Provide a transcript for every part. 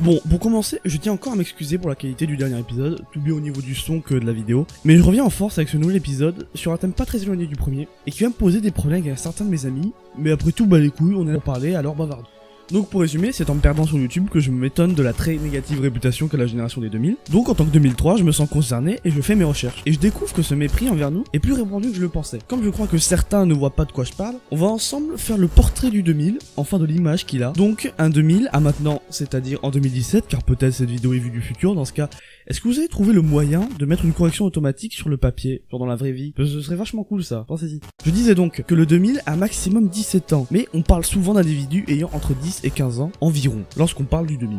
Bon, pour commencer, je tiens encore à m'excuser pour la qualité du dernier épisode, tout bien au niveau du son que de la vidéo, mais je reviens en force avec ce nouvel épisode sur un thème pas très éloigné du premier, et qui va me poser des problèmes avec certains de mes amis, mais après tout, bah les couilles, on est là pour parler, alors bavarde. Donc pour résumer, c'est en me perdant sur YouTube que je m'étonne de la très négative réputation qu'a la génération des 2000. Donc en tant que 2003, je me sens concerné et je fais mes recherches. Et je découvre que ce mépris envers nous est plus répandu que je le pensais. Comme je crois que certains ne voient pas de quoi je parle, on va ensemble faire le portrait du 2000, enfin de l'image qu'il a. Donc un 2000 à maintenant, c'est-à-dire en 2017, car peut-être cette vidéo est vue du futur dans ce cas. Est-ce que vous avez trouvé le moyen de mettre une correction automatique sur le papier, genre dans la vraie vie? Parce que ce serait vachement cool ça, pensez-y. Je disais donc que le 2000 a maximum 17 ans, mais on parle souvent d'individus ayant entre 10 et 15 ans environ, lorsqu'on parle du 2000.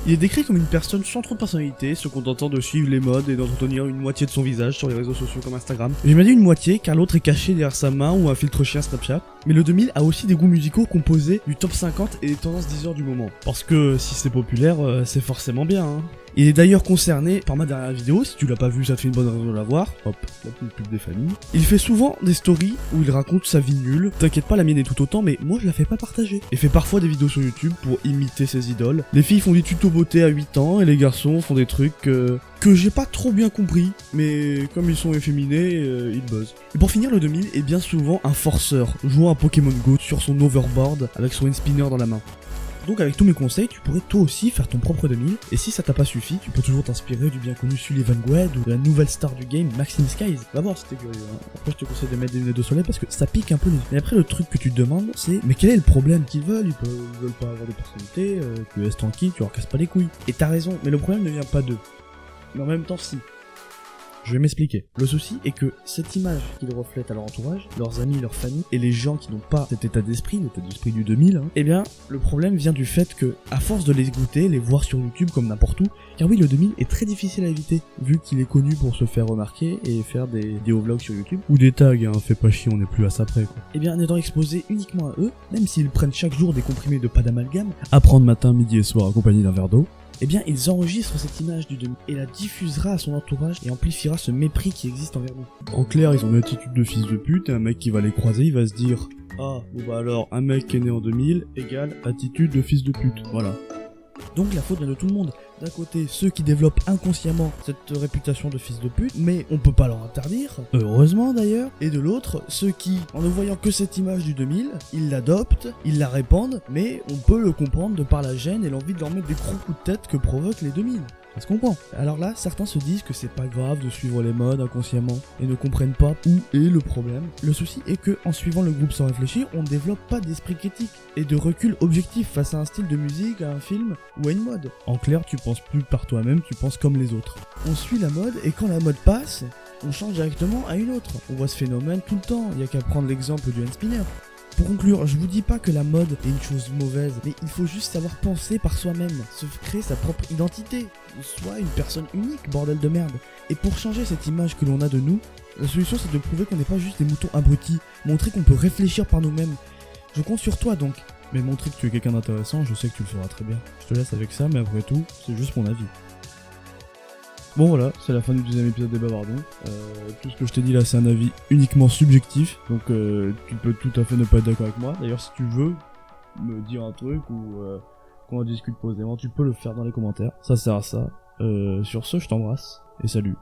Il est décrit comme une personne sans trop de personnalité, se contentant de suivre les modes et d'entretenir une moitié de son visage sur les réseaux sociaux comme Instagram. J'ai bien dit une moitié car l'autre est caché derrière sa main ou un filtre chien Snapchat. Mais le 2000 a aussi des goûts musicaux composés du top 50 et des tendances Deezer du moment. Parce que si c'est populaire, c'est forcément bien, hein. Il est d'ailleurs concerné par ma dernière vidéo, si tu l'as pas vu ça te fait une bonne raison de la voir. Hop, la petite pub des familles. Il fait souvent des stories où il raconte sa vie nulle. T'inquiète pas, la mienne est tout autant, mais moi je la fais pas partager. Il fait parfois des vidéos sur YouTube pour imiter ses idoles. Les filles font des tutos beauté à 8 ans et les garçons font des trucs que j'ai pas trop bien compris, mais comme ils sont efféminés, ils buzzent. Et pour finir, le 2000 est bien souvent un forceur, jouant à Pokémon Go sur son overboard avec son hand spinner dans la main. Donc avec tous mes conseils, tu pourrais toi aussi faire ton propre 2000, et si ça t'a pas suffi, tu peux toujours t'inspirer du bien connu Sullivan Gued ou de la nouvelle star du game, Maxime Skies. Va voir si t'es curieux, hein. Après je te conseille de mettre des lunettes de soleil parce que ça pique un peu les yeux. Mais après le truc que tu te demandes, c'est mais quel est le problème qu'ils veulent? Ils veulent pas avoir de personnalité, tu laisses tranquille, tu leur casses pas les couilles. Et t'as raison, mais le problème ne vient pas d'eux. Mais en même temps si. Je vais m'expliquer. Le souci est que cette image qu'ils reflètent à leur entourage, leurs amis, leur famille, et les gens qui n'ont pas cet état d'esprit, l'état d'esprit du 2000, eh bien, le problème vient du fait que, à force de les goûter, les voir sur YouTube comme n'importe où, car oui, le 2000 est très difficile à éviter, vu qu'il est connu pour se faire remarquer et faire des vidéos-vlogs sur YouTube, ou des tags, hein, fais pas chier, on n'est plus à ça près, quoi. Eh bien, en étant exposé uniquement à eux, même s'ils prennent chaque jour des comprimés de pas d'amalgame, à prendre matin, midi et soir accompagné d'un verre d'eau, eh bien, ils enregistrent cette image du 2000 et la diffusera à son entourage et amplifiera ce mépris qui existe envers nous. En clair, ils ont une attitude de fils de pute et un mec qui va les croiser, il va se dire « Ah, bon bah alors, un mec qui est né en 2000 égale attitude de fils de pute. » Voilà. Donc la faute vient de tout le monde. D'un côté, ceux qui développent inconsciemment cette réputation de fils de pute, mais on peut pas leur interdire, heureusement d'ailleurs. Et de l'autre, ceux qui, en ne voyant que cette image du 2000, ils l'adoptent, ils la répandent, mais on peut le comprendre de par la gêne et l'envie de leur mettre des gros coups de tête que provoquent les 2000. Ça se comprend. Alors là, certains se disent que c'est pas grave de suivre les modes inconsciemment et ne comprennent pas où est le problème. Le souci est que, en suivant le groupe sans réfléchir, on ne développe pas d'esprit critique et de recul objectif face à un style de musique, à un film ou à une mode. En clair, tu penses plus par toi-même, tu penses comme les autres. On suit la mode et quand la mode passe, on change directement à une autre. On voit ce phénomène tout le temps, il y a qu'à prendre l'exemple du hand spinner. Pour conclure, je vous dis pas que la mode est une chose mauvaise, mais il faut juste savoir penser par soi-même, se créer sa propre identité, soit une personne unique, bordel de merde. Et pour changer cette image que l'on a de nous, la solution c'est de prouver qu'on n'est pas juste des moutons abrutis, montrer qu'on peut réfléchir par nous-mêmes. Je compte sur toi donc, mais montrer que tu es quelqu'un d'intéressant, je sais que tu le feras très bien. Je te laisse avec ça, mais après tout, c'est juste mon avis. Bon voilà, c'est la fin du deuxième épisode des Bavardons. Tout ce que je t'ai dit là c'est un avis uniquement subjectif, donc tu peux tout à fait ne pas être d'accord avec moi. D'ailleurs si tu veux me dire un truc ou qu'on en discute posément, tu peux le faire dans les commentaires, ça sert à ça. Sur ce je t'embrasse et salut.